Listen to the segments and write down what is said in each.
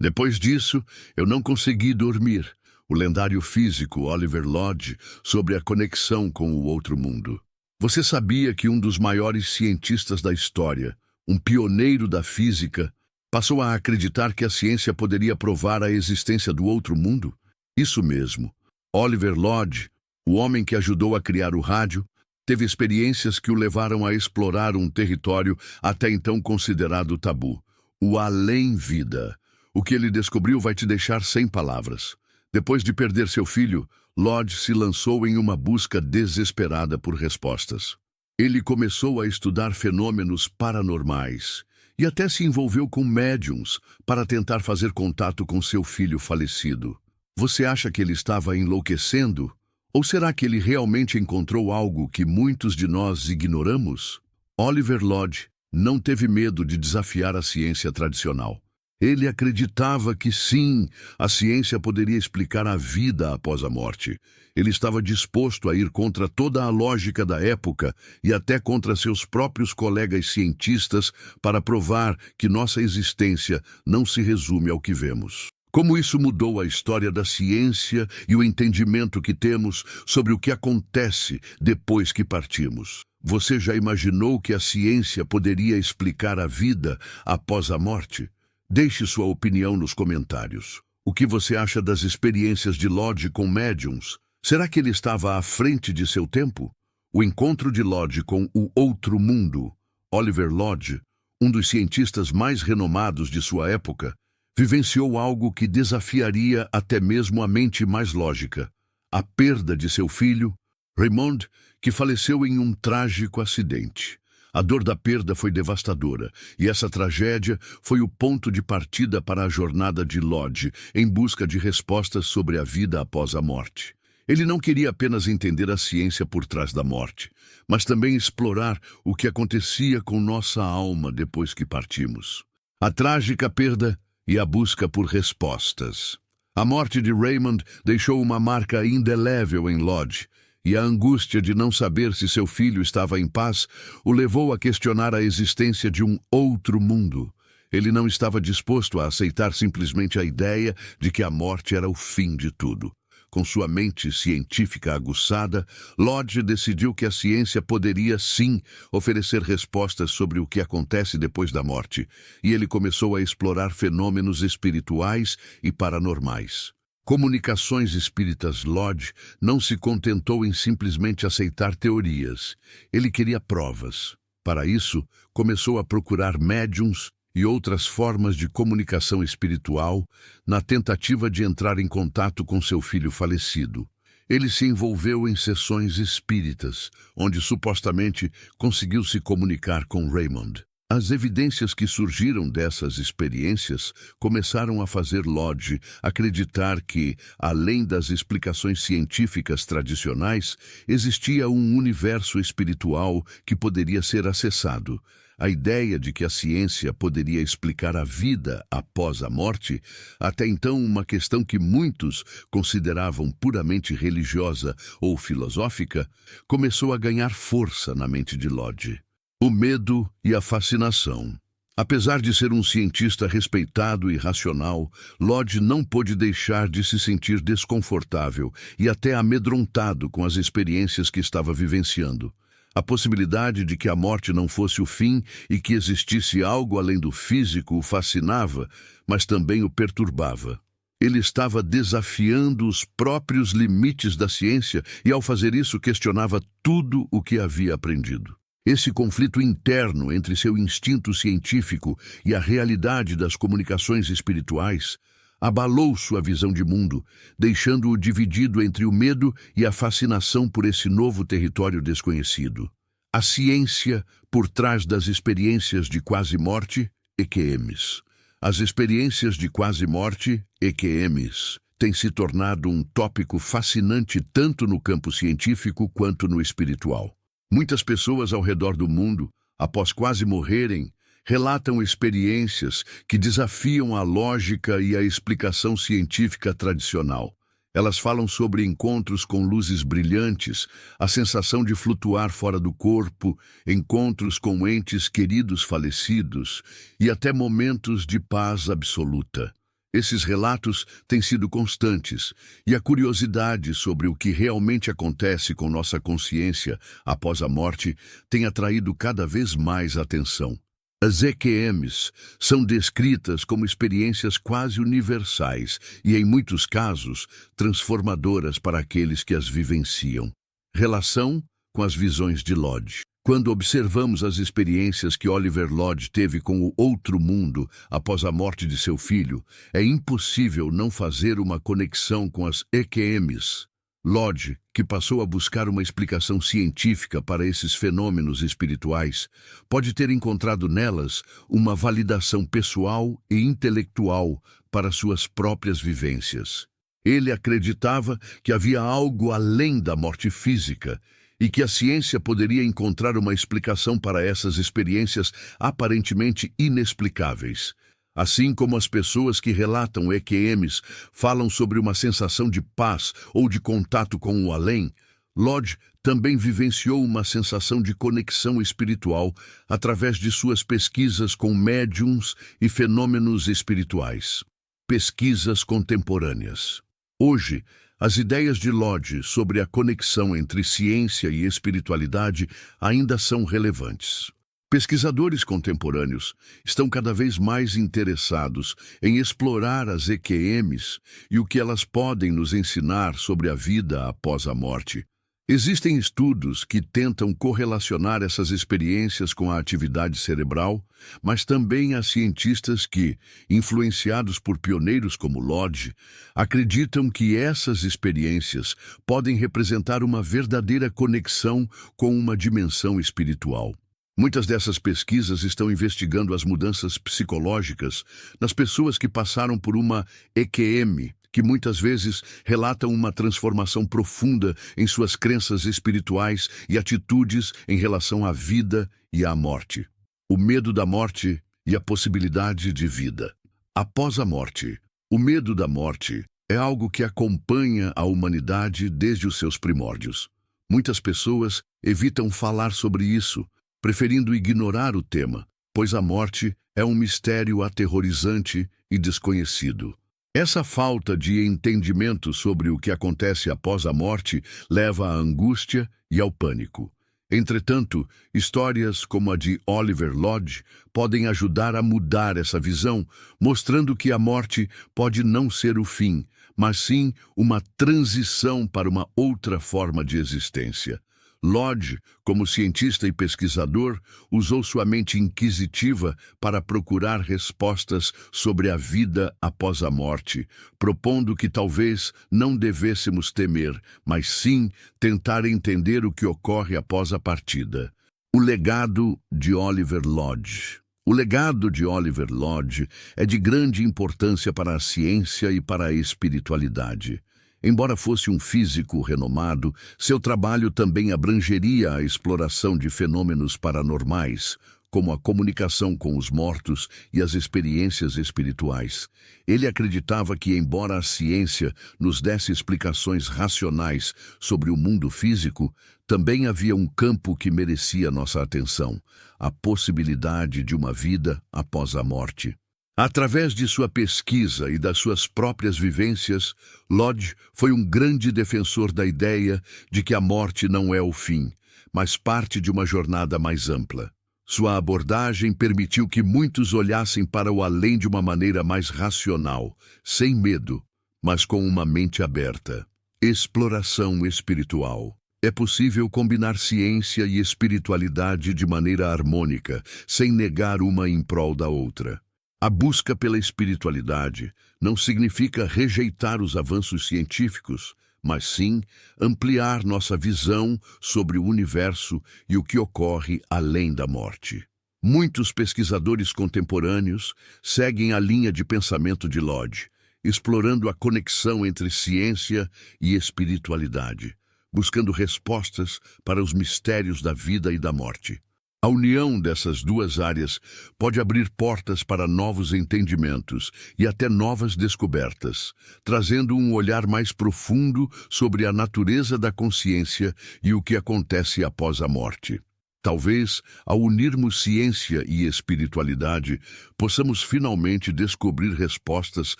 Depois disso, eu não consegui dormir. O lendário físico Oliver Lodge sobre a conexão com o outro mundo. Você sabia que um dos maiores cientistas da história, um pioneiro da física, passou a acreditar que a ciência poderia provar a existência do outro mundo? Isso mesmo. Oliver Lodge, o homem que ajudou a criar o rádio, teve experiências que o levaram a explorar um território até então considerado tabu, o além-vida. O que ele descobriu vai te deixar sem palavras. Depois de perder seu filho, Lodge se lançou em uma busca desesperada por respostas. Ele começou a estudar fenômenos paranormais e até se envolveu com médiums para tentar fazer contato com seu filho falecido. Você acha que ele estava enlouquecendo? Ou será que ele realmente encontrou algo que muitos de nós ignoramos? Oliver Lodge não teve medo de desafiar a ciência tradicional. Ele acreditava que sim, a ciência poderia explicar a vida após a morte. Ele estava disposto a ir contra toda a lógica da época e até contra seus próprios colegas cientistas para provar que nossa existência não se resume ao que vemos. Como isso mudou a história da ciência e o entendimento que temos sobre o que acontece depois que partimos. Você já imaginou que a ciência poderia explicar a vida após a morte? Deixe sua opinião nos comentários. O que você acha das experiências de Lodge com médiums? Será que ele estava à frente de seu tempo? O encontro de Lodge com o outro mundo. Oliver Lodge, um dos cientistas mais renomados de sua época, vivenciou algo que desafiaria até mesmo a mente mais lógica. A perda de seu filho, Raymond, que faleceu em um trágico acidente. A dor da perda foi devastadora, e essa tragédia foi o ponto de partida para a jornada de Lodge em busca de respostas sobre a vida após a morte. Ele não queria apenas entender a ciência por trás da morte, mas também explorar o que acontecia com nossa alma depois que partimos. A trágica perda e a busca por respostas. A morte de Raymond deixou uma marca indelével em Lodge, e a angústia de não saber se seu filho estava em paz o levou a questionar a existência de um outro mundo. Ele não estava disposto a aceitar simplesmente a ideia de que a morte era o fim de tudo. Com sua mente científica aguçada, Lodge decidiu que a ciência poderia, sim, oferecer respostas sobre o que acontece depois da morte, e ele começou a explorar fenômenos espirituais e paranormais. Comunicações Espíritas. Lodge não se contentou em simplesmente aceitar teorias. Ele queria provas. Para isso, começou a procurar médiums e outras formas de comunicação espiritual na tentativa de entrar em contato com seu filho falecido. Ele se envolveu em sessões espíritas, onde supostamente conseguiu se comunicar com Raymond. As evidências que surgiram dessas experiências começaram a fazer Lodge acreditar que, além das explicações científicas tradicionais, existia um universo espiritual que poderia ser acessado. A ideia de que a ciência poderia explicar a vida após a morte, até então uma questão que muitos consideravam puramente religiosa ou filosófica, começou a ganhar força na mente de Lodge. O medo e a fascinação. Apesar de ser um cientista respeitado e racional, Lodge não pôde deixar de se sentir desconfortável e até amedrontado com as experiências que estava vivenciando. A possibilidade de que a morte não fosse o fim e que existisse algo além do físico o fascinava, mas também o perturbava. Ele estava desafiando os próprios limites da ciência e, ao fazer isso, questionava tudo o que havia aprendido. Esse conflito interno entre seu instinto científico e a realidade das comunicações espirituais abalou sua visão de mundo, deixando-o dividido entre o medo e a fascinação por esse novo território desconhecido. A ciência por trás das experiências de quase-morte, EQMs. As experiências de quase-morte, EQMs, têm se tornado um tópico fascinante tanto no campo científico quanto no espiritual. Muitas pessoas ao redor do mundo, após quase morrerem, relatam experiências que desafiam a lógica e a explicação científica tradicional. Elas falam sobre encontros com luzes brilhantes, a sensação de flutuar fora do corpo, encontros com entes queridos falecidos e até momentos de paz absoluta. Esses relatos têm sido constantes, e a curiosidade sobre o que realmente acontece com nossa consciência após a morte tem atraído cada vez mais atenção. As EQMs são descritas como experiências quase universais e, em muitos casos, transformadoras para aqueles que as vivenciam. Relação com as visões de Lodge. Quando observamos as experiências que Oliver Lodge teve com o outro mundo após a morte de seu filho, é impossível não fazer uma conexão com as EQMs. Lodge, que passou a buscar uma explicação científica para esses fenômenos espirituais, pode ter encontrado nelas uma validação pessoal e intelectual para suas próprias vivências. Ele acreditava que havia algo além da morte física e que a ciência poderia encontrar uma explicação para essas experiências aparentemente inexplicáveis. Assim como as pessoas que relatam EQMs falam sobre uma sensação de paz ou de contato com o além, Lodge também vivenciou uma sensação de conexão espiritual através de suas pesquisas com médiums e fenômenos espirituais. Pesquisas contemporâneas. Hoje, as ideias de Lodge sobre a conexão entre ciência e espiritualidade ainda são relevantes. Pesquisadores contemporâneos estão cada vez mais interessados em explorar as EQMs e o que elas podem nos ensinar sobre a vida após a morte. Existem estudos que tentam correlacionar essas experiências com a atividade cerebral, mas também há cientistas que, influenciados por pioneiros como Lodge, acreditam que essas experiências podem representar uma verdadeira conexão com uma dimensão espiritual. Muitas dessas pesquisas estão investigando as mudanças psicológicas nas pessoas que passaram por uma EQM, que muitas vezes relatam uma transformação profunda em suas crenças espirituais e atitudes em relação à vida e à morte. O medo da morte e a possibilidade de vida. Após a morte, o medo da morte é algo que acompanha a humanidade desde os seus primórdios. Muitas pessoas evitam falar sobre isso, preferindo ignorar o tema, pois a morte é um mistério aterrorizante e desconhecido. Essa falta de entendimento sobre o que acontece após a morte leva à angústia e ao pânico. Entretanto, histórias como a de Oliver Lodge podem ajudar a mudar essa visão, mostrando que a morte pode não ser o fim, mas sim uma transição para uma outra forma de existência. Lodge, como cientista e pesquisador, usou sua mente inquisitiva para procurar respostas sobre a vida após a morte, propondo que talvez não devêssemos temer, mas sim tentar entender o que ocorre após a partida. O legado de Oliver Lodge. O legado de Oliver Lodge é de grande importância para a ciência e para a espiritualidade. Embora fosse um físico renomado, seu trabalho também abrangeria a exploração de fenômenos paranormais, como a comunicação com os mortos e as experiências espirituais. Ele acreditava que, embora a ciência nos desse explicações racionais sobre o mundo físico, também havia um campo que merecia nossa atenção: a possibilidade de uma vida após a morte. Através de sua pesquisa e das suas próprias vivências, Lodge foi um grande defensor da ideia de que a morte não é o fim, mas parte de uma jornada mais ampla. Sua abordagem permitiu que muitos olhassem para o além de uma maneira mais racional, sem medo, mas com uma mente aberta. Exploração espiritual. É possível combinar ciência e espiritualidade de maneira harmônica, sem negar uma em prol da outra. A busca pela espiritualidade não significa rejeitar os avanços científicos, mas sim ampliar nossa visão sobre o universo e o que ocorre além da morte. Muitos pesquisadores contemporâneos seguem a linha de pensamento de Lodge, explorando a conexão entre ciência e espiritualidade, buscando respostas para os mistérios da vida e da morte. A união dessas duas áreas pode abrir portas para novos entendimentos e até novas descobertas, trazendo um olhar mais profundo sobre a natureza da consciência e o que acontece após a morte. Talvez, ao unirmos ciência e espiritualidade, possamos finalmente descobrir respostas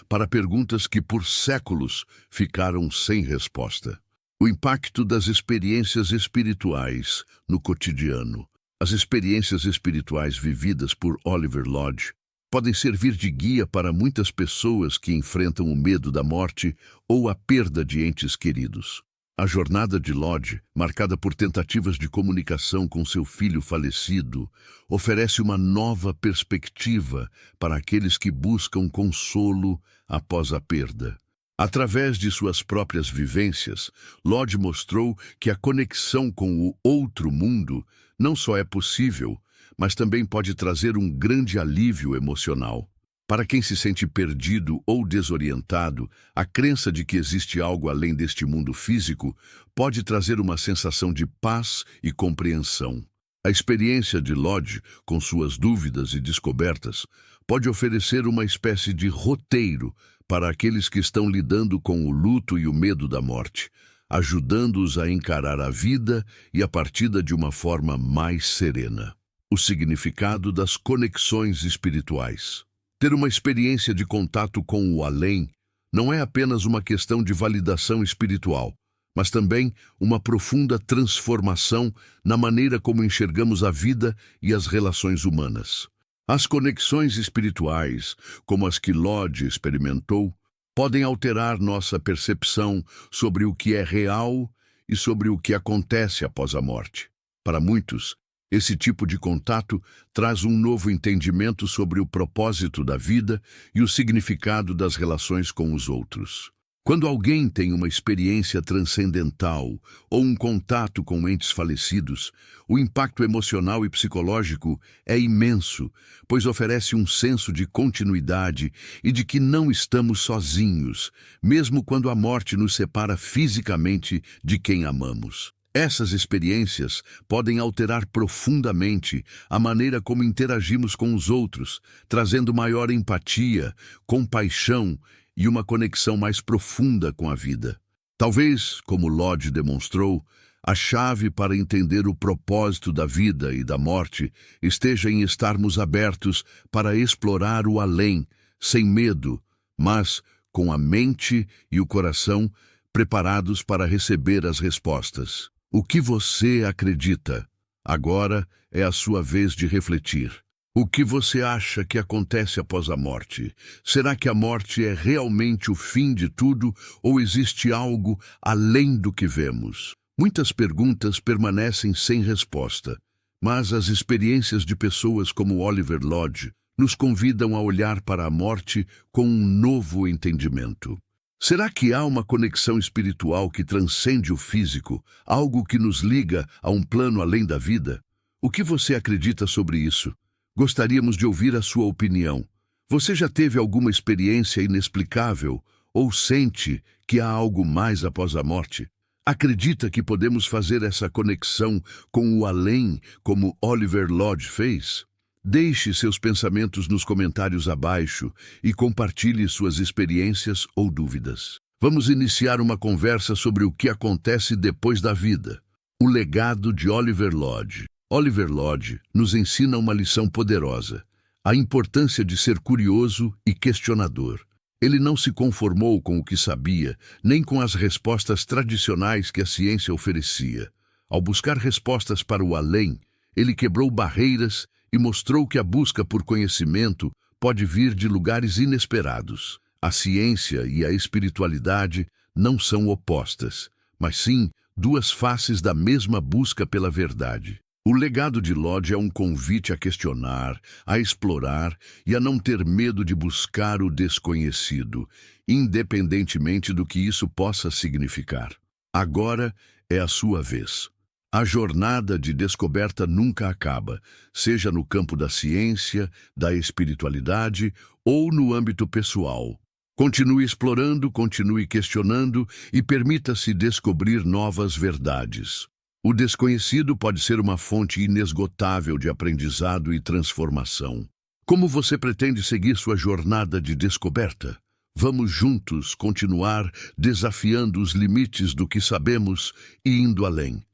para perguntas que por séculos ficaram sem resposta. O impacto das experiências espirituais no cotidiano. As experiências espirituais vividas por Oliver Lodge podem servir de guia para muitas pessoas que enfrentam o medo da morte ou a perda de entes queridos. A jornada de Lodge, marcada por tentativas de comunicação com seu filho falecido, oferece uma nova perspectiva para aqueles que buscam consolo após a perda. Através de suas próprias vivências, Lodge mostrou que a conexão com o outro mundo não só é possível, mas também pode trazer um grande alívio emocional. Para quem se sente perdido ou desorientado, a crença de que existe algo além deste mundo físico pode trazer uma sensação de paz e compreensão. A experiência de Lodge, com suas dúvidas e descobertas, pode oferecer uma espécie de roteiro para aqueles que estão lidando com o luto e o medo da morte, ajudando-os a encarar a vida e a partida de uma forma mais serena. O significado das conexões espirituais. Ter uma experiência de contato com o além não é apenas uma questão de validação espiritual, mas também uma profunda transformação na maneira como enxergamos a vida e as relações humanas. As conexões espirituais, como as que Lodge experimentou, podem alterar nossa percepção sobre o que é real e sobre o que acontece após a morte. Para muitos, esse tipo de contato traz um novo entendimento sobre o propósito da vida e o significado das relações com os outros. Quando alguém tem uma experiência transcendental ou um contato com entes falecidos, o impacto emocional e psicológico é imenso, pois oferece um senso de continuidade e de que não estamos sozinhos, mesmo quando a morte nos separa fisicamente de quem amamos. Essas experiências podem alterar profundamente a maneira como interagimos com os outros, trazendo maior empatia, compaixão e uma conexão mais profunda com a vida. Talvez, como Lodge demonstrou, a chave para entender o propósito da vida e da morte esteja em estarmos abertos para explorar o além, sem medo, mas com a mente e o coração preparados para receber as respostas. O que você acredita? Agora é a sua vez de refletir. O que você acha que acontece após a morte? Será que a morte é realmente o fim de tudo ou existe algo além do que vemos? Muitas perguntas permanecem sem resposta, mas as experiências de pessoas como Oliver Lodge nos convidam a olhar para a morte com um novo entendimento. Será que há uma conexão espiritual que transcende o físico, algo que nos liga a um plano além da vida? O que você acredita sobre isso? Gostaríamos de ouvir a sua opinião. Você já teve alguma experiência inexplicável ou sente que há algo mais após a morte? Acredita que podemos fazer essa conexão com o além, como Oliver Lodge fez? Deixe seus pensamentos nos comentários abaixo e compartilhe suas experiências ou dúvidas. Vamos iniciar uma conversa sobre o que acontece depois da vida. O legado de Oliver Lodge. Oliver Lodge nos ensina uma lição poderosa: a importância de ser curioso e questionador. Ele não se conformou com o que sabia, nem com as respostas tradicionais que a ciência oferecia. Ao buscar respostas para o além, ele quebrou barreiras e mostrou que a busca por conhecimento pode vir de lugares inesperados. A ciência e a espiritualidade não são opostas, mas sim duas faces da mesma busca pela verdade. O legado de Lodge é um convite a questionar, a explorar e a não ter medo de buscar o desconhecido, independentemente do que isso possa significar. Agora é a sua vez. A jornada de descoberta nunca acaba, seja no campo da ciência, da espiritualidade ou no âmbito pessoal. Continue explorando, continue questionando e permita-se descobrir novas verdades. O desconhecido pode ser uma fonte inesgotável de aprendizado e transformação. Como você pretende seguir sua jornada de descoberta? Vamos juntos continuar desafiando os limites do que sabemos e indo além.